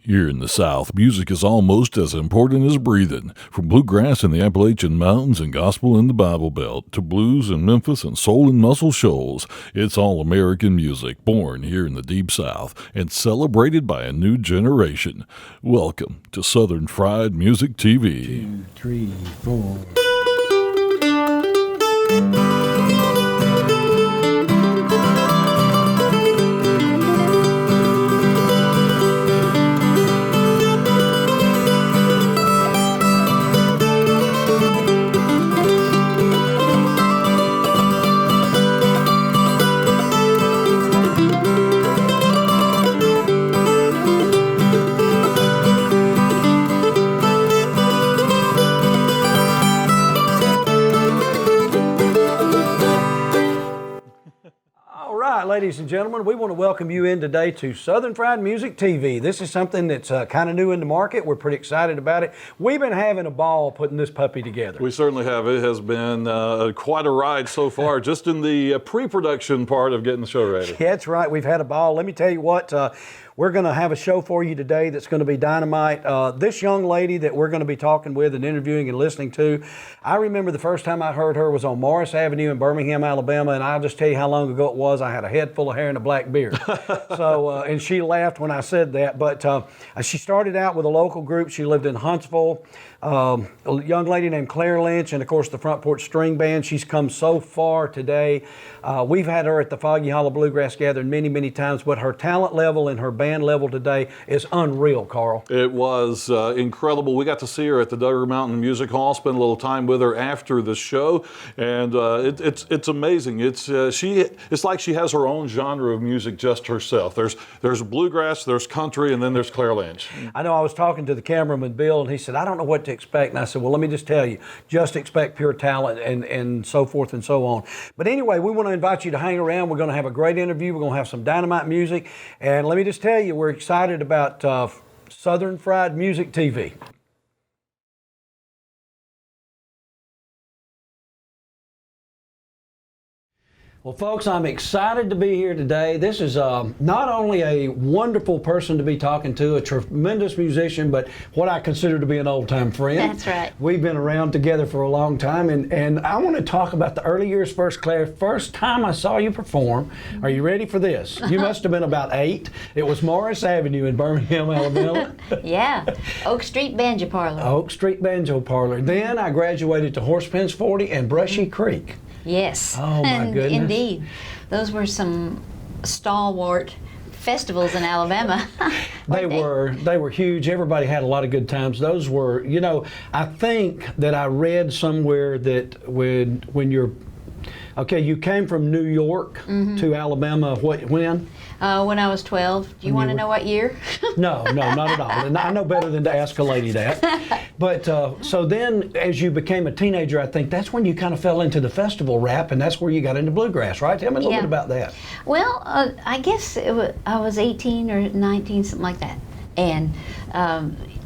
Here in the South, music is almost as important as breathing. From bluegrass in the Appalachian Mountains and gospel in the Bible Belt, to blues in Memphis and soul in Muscle Shoals, it's all American music, born here in the Deep South and celebrated by a new generation. Welcome to Southern Fried Music TV. 2, 3, 4. Ladies and gentlemen, we want to welcome you in today to Southern Fried Music TV. This is something that's kind of new in the market. We're pretty excited about it. We've been having a ball putting this puppy together. We certainly have. It has been quite a ride so far, just in the pre-production part of getting the show ready. Yeah, that's right. We've had a ball. Let me tell you what, we're going to have a show for you today that's going to be dynamite. This young lady that we're going to be talking with and interviewing and listening to, I remember the first time I heard her was on Morris Avenue in Birmingham, Alabama, and I'll just tell you how long ago it was. I had a head full of hair and a black beard. And she laughed when I said that. But she started out with a local group. She lived in Huntsville. A young lady named Claire Lynch, and of course the Front Porch String Band. She's come so far today. We've had her at the Foggy Hollow Bluegrass Gathering many, many times, but her talent level and her band level today is unreal, Carl. It was incredible. We got to see her at the Duggar Mountain Music Hall, spend a little time with her after the show, and it's amazing. It's like she has her own genre of music just herself. There's bluegrass, there's country, and then there's Claire Lynch. I know I was talking to the cameraman, Bill, and he said, I don't know what to expect. And I said, well, let me just tell you, just expect pure talent and so forth and so on. But anyway, we want to invite you to hang around. We're going to have a great interview. We're going to have some dynamite music. And let me just tell you, we're excited about Southern Fried Music TV. Well, folks, I'm excited to be here today. This is not only a wonderful person to be talking to, a tremendous musician, but what I consider to be an old-time friend. That's right. We've been around together for a long time, and I want to talk about the early years first, Claire. First time I saw you perform. Are you ready for this? You must have been about 8. It was Morris Avenue in Birmingham, Alabama. Yeah, Oak Street Banjo Parlor. Oak Street Banjo Parlor. Then I graduated to Horsepens 40 and Brushy Creek. Yes. Oh, my goodness. Indeed. Those were some stalwart festivals in Alabama. They were huge. Everybody had a lot of good times. Those were, I think that I read somewhere that when you're, okay, you came from New York to Alabama, when? When I was 12. Do you want to know what year? No, not at all. And I know better than to ask a lady that. But so then as you became a teenager, I think that's when you kind of fell into the festival rap, and that's where you got into bluegrass, right? Tell me a little bit about that. Well, I guess I was 18 or 19, something like that. And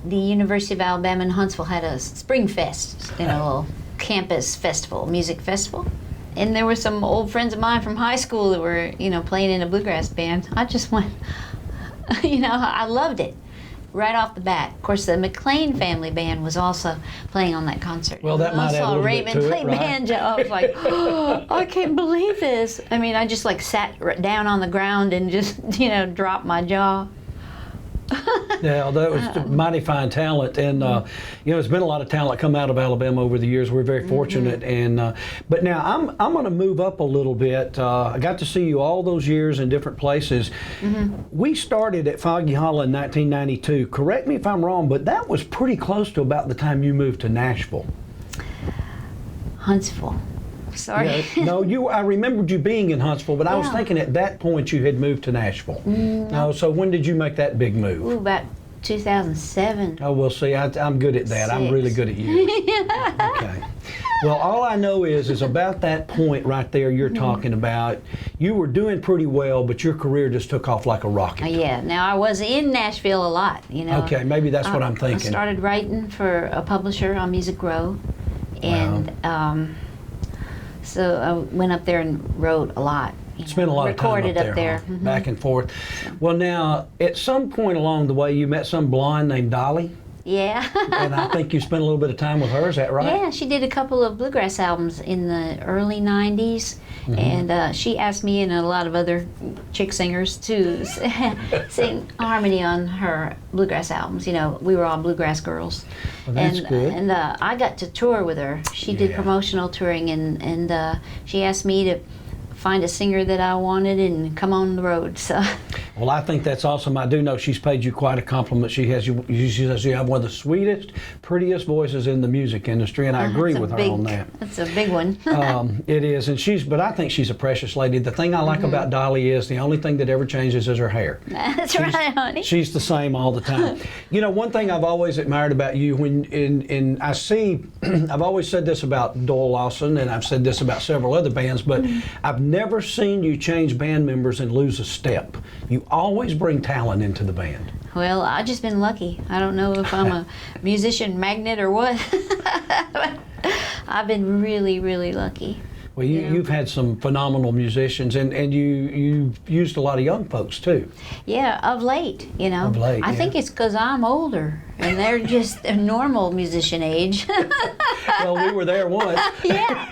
the University of Alabama in Huntsville had a Spring Fest, a little campus festival, music festival. And there were some old friends of mine from high school that were, playing in a bluegrass band. I just went, I loved it right off the bat. Of course, the McLean family band was also playing on that concert. Well, that might add a little bit to it, right? Banjo. I was like, oh, I can't believe this. I mean, I just sat down on the ground and just, dropped my jaw. Yeah, that was mighty fine talent, and there's been a lot of talent come out of Alabama over the years. We're very fortunate, and but now I'm going to move up a little bit. I got to see you all those years in different places. We started at Foggy Hollow in 1992. Correct me if I'm wrong, but that was pretty close to about the time you moved to Nashville. Huntsville. Sorry. Yeah, no, I remembered you being in Huntsville, but I was thinking at that point you had moved to Nashville. No, so when did you make that big move? Ooh, about 2007. Oh, well, see, I'm good at that. I'm really good at years. Okay. Well, all I know is about that point right there you're talking about, you were doing pretty well, but your career just took off like a rocket. Yeah. Now, I was in Nashville a lot, Okay, maybe that's what I'm thinking. I started writing for a publisher on Music Row, and so I went up there and wrote a lot. Spent a lot of time recorded up there, huh? Mhm. Back and forth. Well, now, at some point along the way, you met some blonde named Dolly, Yeah. and I think you spent a little bit of time with her. Is that right? Yeah, she did a couple of bluegrass albums in the early 90s. And she asked me and a lot of other chick singers to sing harmony on her bluegrass albums. You know, we were all bluegrass girls. Well, that's and good. and I got to tour with her. She did Yeah. promotional touring, and she asked me to find a singer that I wanted and come on the road. So. Well, I think that's awesome. I do know she's paid you quite a compliment. She says you have one of the sweetest, prettiest voices in the music industry, and I agree with her on that. That's a big one. It is, and but I think she's a precious lady. The thing I like about Dolly is the only thing that ever changes is her hair. That's right, honey. She's the same all the time. You know, one thing I've always admired about you, I see, I've always said this about Doyle Lawson, and I've said this about several other bands, but I've never seen you change band members and lose a step. You always bring talent into the band. Well, I've just been lucky. I don't know if I'm a musician magnet or what. I've been really, really lucky. Well, you've had some phenomenal musicians, and you've used a lot of young folks too. Yeah, of late, you know. Of late, I think it's because I'm older and they're just a normal musician age. Well, we were there once. Yeah,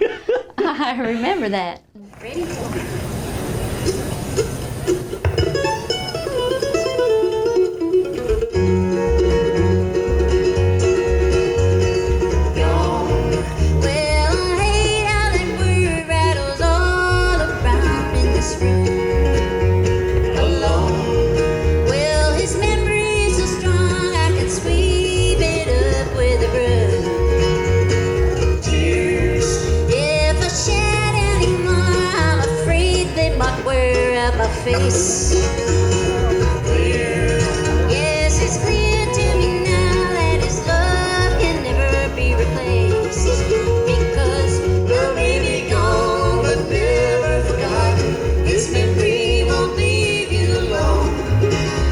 I remember that. Ready? Face. Yes, it's clear to me now that his love can never be replaced. Because love may be gone, but never forgotten. His memory won't leave you alone.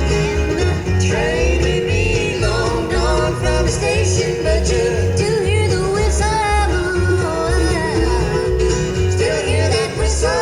And the train may be long gone from the station, but you still hear the whistle. Still hear that whistle.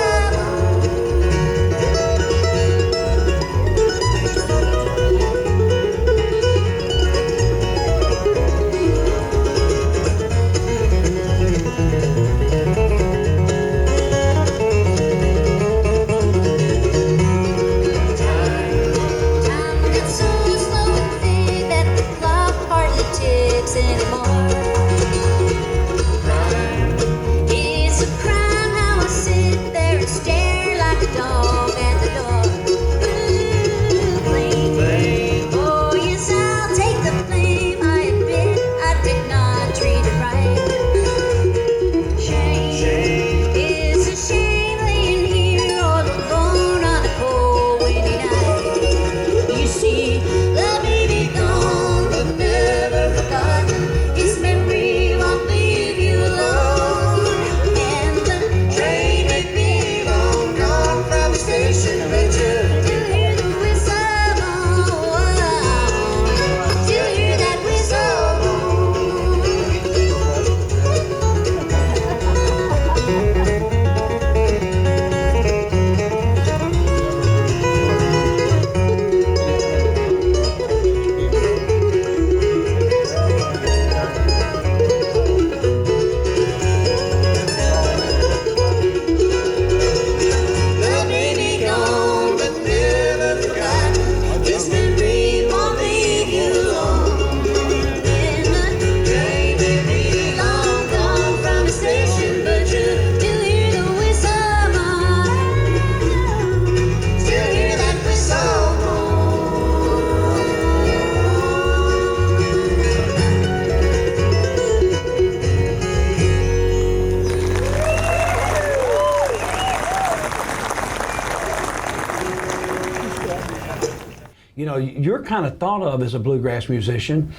You know, you're kind of thought of as a bluegrass musician,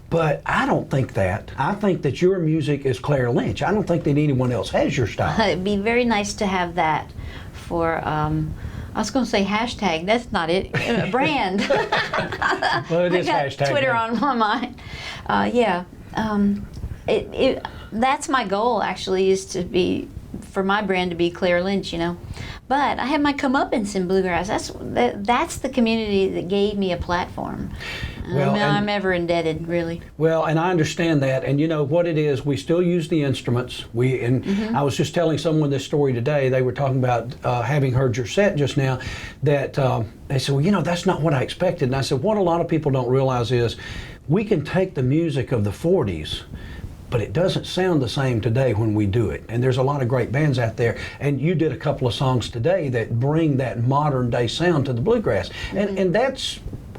but I don't think that. I think that your music is Claire Lynch. I don't think that anyone else has your style. It'd be very nice to have that for, I was going to say hashtag, that's not it, brand. Well, it is I got hashtag. Twitter brand. on my mind. That's my goal actually, is to be for my brand to be Claire Lynch, you know. But I had my comeuppance in bluegrass. That's the community that gave me a platform. Well, I'm ever indebted, really. Well, and I understand that, and you know what it is. We still use the instruments. I was just telling someone this story today. They were talking about having heard your set just now. That they said, well, you know, that's not what I expected. And I said, what a lot of people don't realize is, we can take the music of the '40s, but it doesn't sound the same today when we do it. And there's a lot of great bands out there. And you did a couple of songs today that bring that modern day sound to the bluegrass. And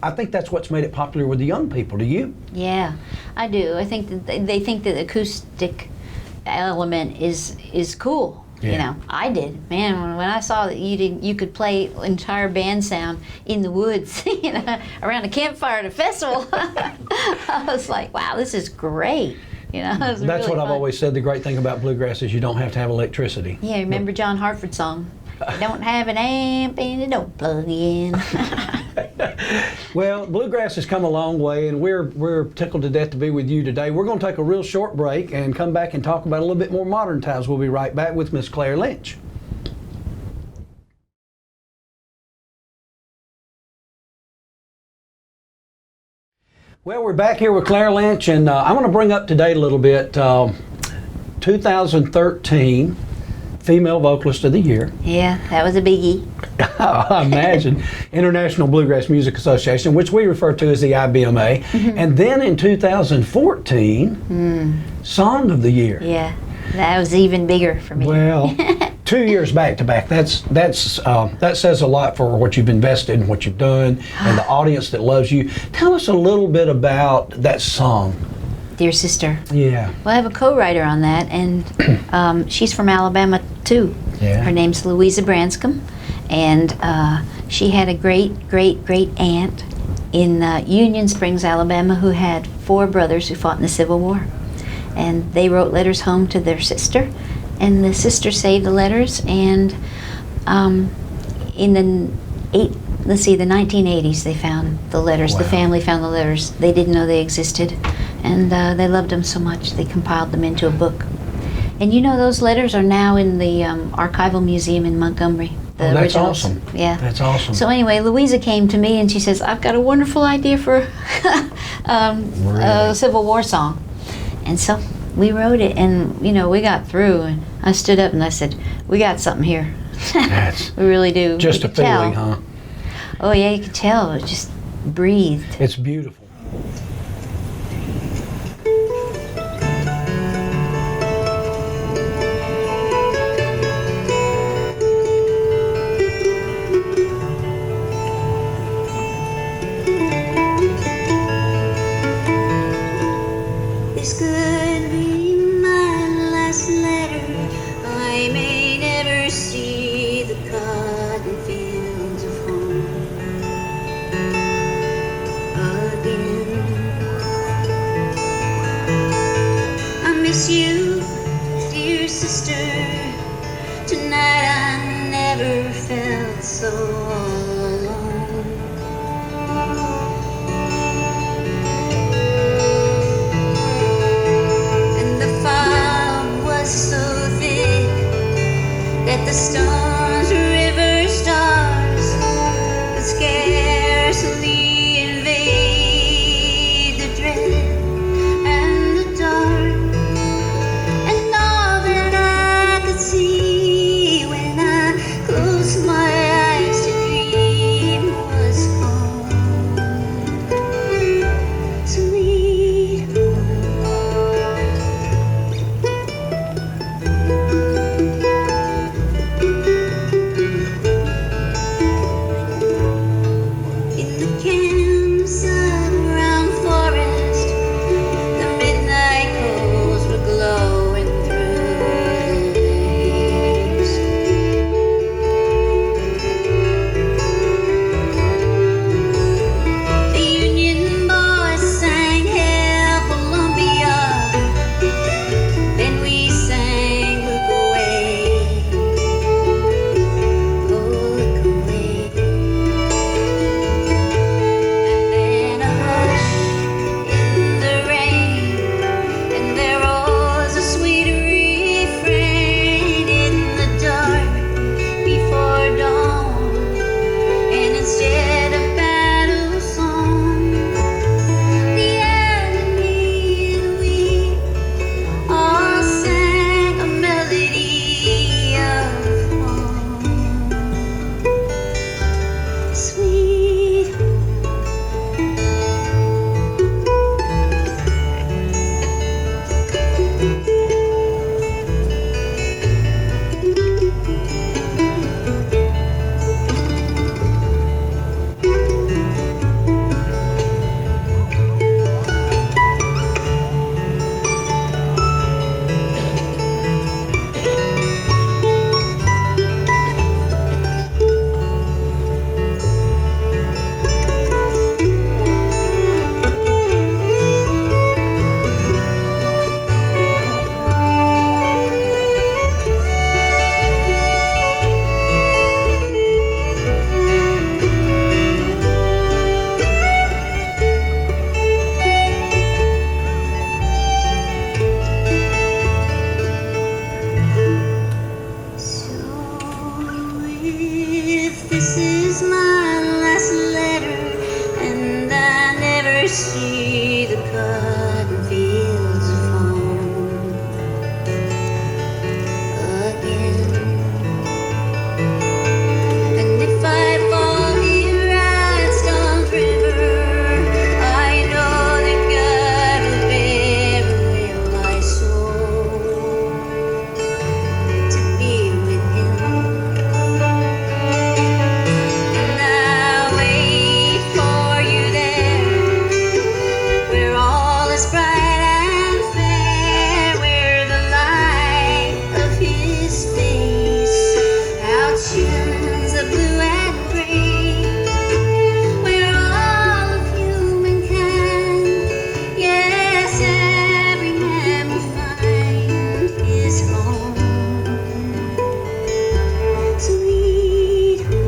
I think that's what's made it popular with the young people. Do you? Yeah, I do. I think that they think that the acoustic element is cool. Yeah. You know, I did. Man, when I saw that you could play entire band sound in the woods, you know, around a campfire at a festival, I was like, wow, this is great. You know, That's really what I've fun. always said. The great thing about bluegrass is you don't have to have electricity. Yeah, remember John Hartford's song? You don't have an amp and it don't plug in. Well, bluegrass has come a long way, and we're tickled to death to be with you today. We're going to take a real short break and come back and talk about a little bit more modern times. We'll be right back with Miss Claire Lynch. Well, we're back here with Claire Lynch, and I want to bring up to date a little bit. 2013 Female Vocalist of the Year. Yeah, that was a biggie. I imagine. International Bluegrass Music Association, which we refer to as the IBMA. And then in 2014, Song of the Year. Yeah, that was even bigger for me. Well, 2 years back to back. That says a lot for what you've invested and what you've done, and the audience that loves you. Tell us a little bit about that song. Dear Sister. Yeah. Well, I have a co-writer on that, and she's from Alabama too. Yeah. Her name's Louisa Branscombe, and she had a great aunt in Union Springs, Alabama, who had 4 brothers who fought in the Civil War, and they wrote letters home to their sister, and the sister saved the letters, and in the 1980s they found the letters. Wow. The family found the letters. They didn't know they existed, and they loved them so much they compiled them into a book. And you know, those letters are now in the Archival Museum in Montgomery. The That's originals. awesome. Yeah. That's awesome. So anyway, Louisa came to me and she says, I've got a wonderful idea for a Civil War song. And so we wrote it, and you know, we got through, and I stood up and I said, we got something here. We really do. Just You a could tell. feeling, huh? Oh yeah, you could tell. It just breathed. It's beautiful. This could be my last letter. I may never see the cotton fields of home again. see the cotton fields of home again. And if I fall here at Stones River, I know that God will bear away my soul to be with Him. And I'll wait for you there, where all is bright and fair, where the light of His face outshines the blue and gray, where all of humankind, yes, every man will find his home, sweet home.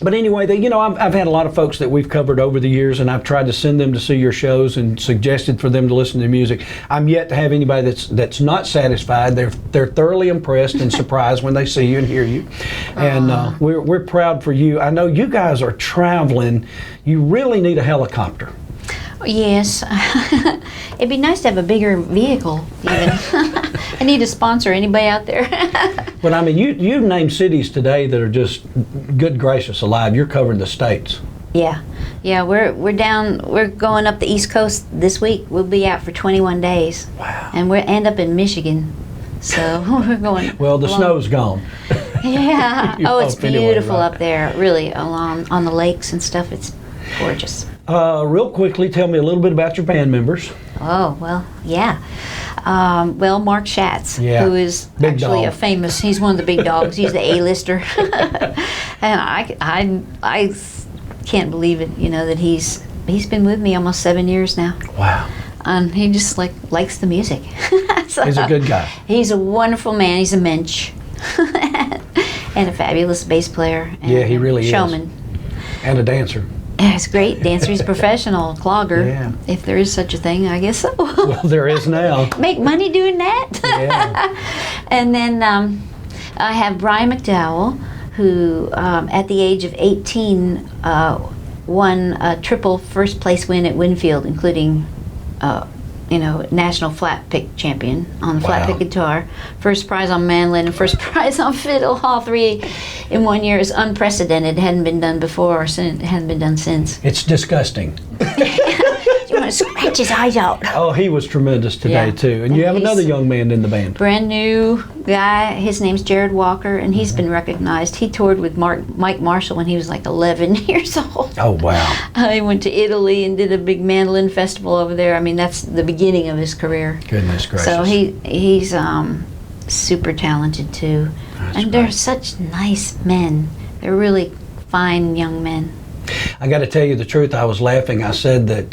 But anyway, I've had a lot of folks that we've covered over the years, and I've tried to send them to see your shows and suggested for them to listen to music. I'm yet to have anybody that's not satisfied. They're thoroughly impressed and surprised when they see you and hear you, and we're proud for you. I know you guys are traveling. You really need a helicopter. Yes. It'd be nice to have a bigger vehicle, even. I need a sponsor. Anybody out there? But I mean, you named cities today that are just, good gracious alive, you're covering the states. Yeah. We're going up the East Coast this week. We'll be out for 21 days. Wow. And we'll end up in Michigan. So we're going. Well, the along- snow's gone. Yeah. You Oh, it's hope anyway, beautiful right? up there, really, along on the lakes and stuff. It's gorgeous. Real quickly, tell me a little bit about your band members. Oh, well, yeah. Well, Mark Schatz, Yeah. who is Big actually dog. he's one of the big dogs. He's the A-lister. And I can't believe it, that he's been with me almost 7 years now. Wow. And he just likes the music. So, He's a good guy. He's a wonderful man. He's a mensch. And a fabulous bass player. And Yeah, he really is. showman. And a dancer. Yeah, he's a great dancer. He's a professional clogger. Yeah. If there is such a thing, I guess so. Well, there is now. Make money doing that. Yeah. And then I have Brian McDowell, who at the age of 18 won a triple first place win at Winfield, including national flat pick champion on the flat Wow. pick guitar, first prize on mandolin, and first prize on fiddle. All three in 1 year is unprecedented. It hadn't been done before, or it hadn't been done since. It's disgusting. You want to scratch his eyes out. Oh, he was tremendous today, Yeah. too. And you have He's- another young man in the band. Brand new guy. His name's Jared Walker, and he's been recognized. He toured with Mike Marshall when he was like 11 years old. Oh, wow. He went to Italy and did a big mandolin festival over there. I mean, that's the beginning of his career. Goodness gracious. So he's super talented too, That's and they're great. such nice men. They're really fine young men. I got to tell you the truth. I was laughing. I said that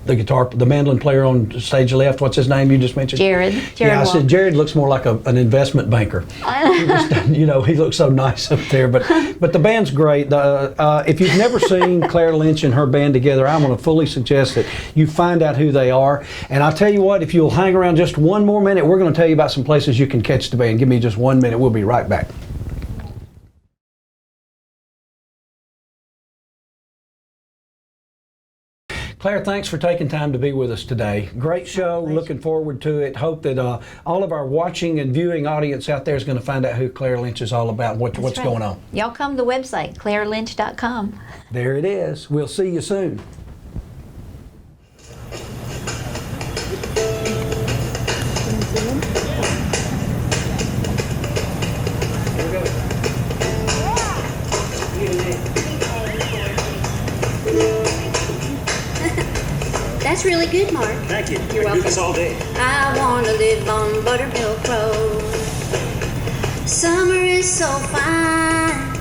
the mandolin player on stage left, what's his name you just mentioned? Jared Yeah, I Walker. said Jared looks more like an investment banker. He just, he looks so nice up there. But the band's great. If you've never seen Claire Lynch and her band together, I'm going to fully suggest that you find out who they are. And I'll tell you what, if you'll hang around just one more minute, we're going to tell you about some places you can catch the band. Give me just 1 minute. We'll be right back. Claire, thanks for taking time to be with us today. Great show. Looking forward to it. Hope that all of our watching and viewing audience out there is going to find out who Claire Lynch is all about, what's That's right. going on. Y'all come to the website, ClaireLynch.com. There it is. We'll see you soon. That's really good, Mark. Thank you. You're I welcome. do this all day. I want to live on buttermilk road. Summer is so fine.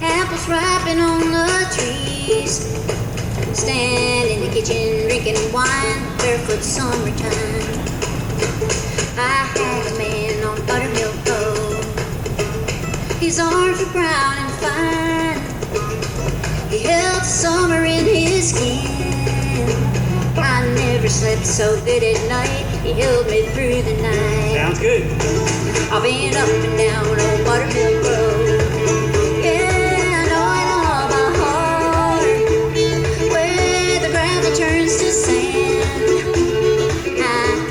Apples ripen on the trees. stand in the kitchen drinking wine, barefoot summertime. I had a man on Buttermilk Road. His arms were brown and fine. He held the summer in his skin. I never slept so good at night. He held me through the night. Sounds good. I've been up and down on Buttermilk Road. Yeah, I know it all by heart. Where the gravel turns to sand, I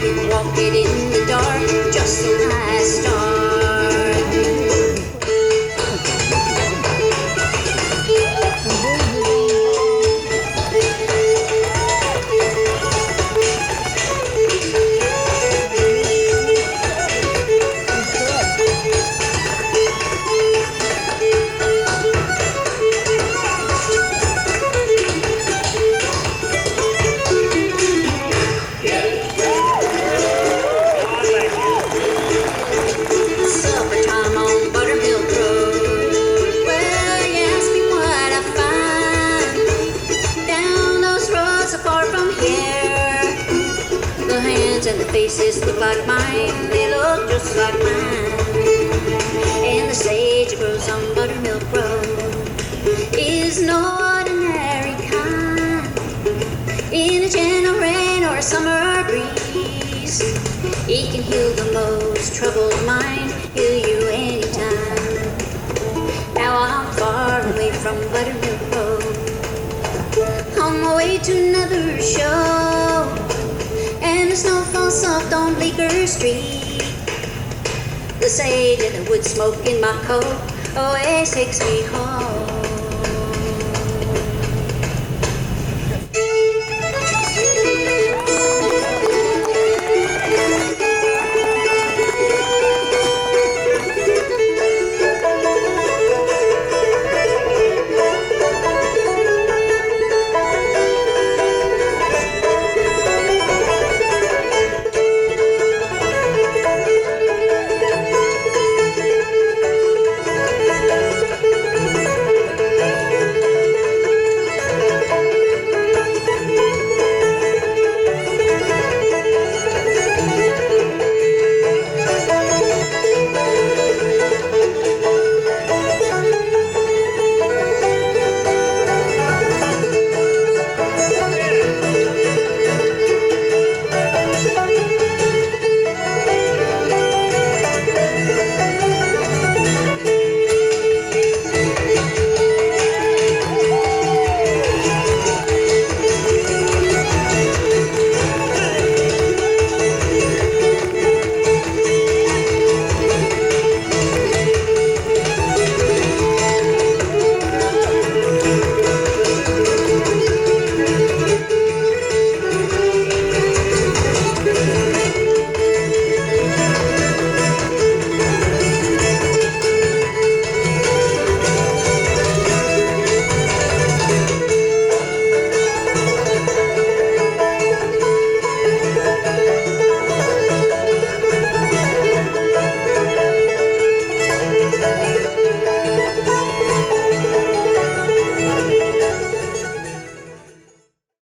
can walk it in the dark just so I start. Supper time on Buttermilk Road. Well, you ask me what I find down those roads so far from here. The hands and the faces look like mine. They look just like mine. And the sage that grows on Buttermilk Road is no ordinary kind. In a gentle rain or a summer breeze, it can heal the most troubled mind, heal you anytime. Now I'm far away from Buttermilk Road, on my way to another show, and the snow falls soft on Bleecker Street. The sage and the wood smoke in my coat always takes me home.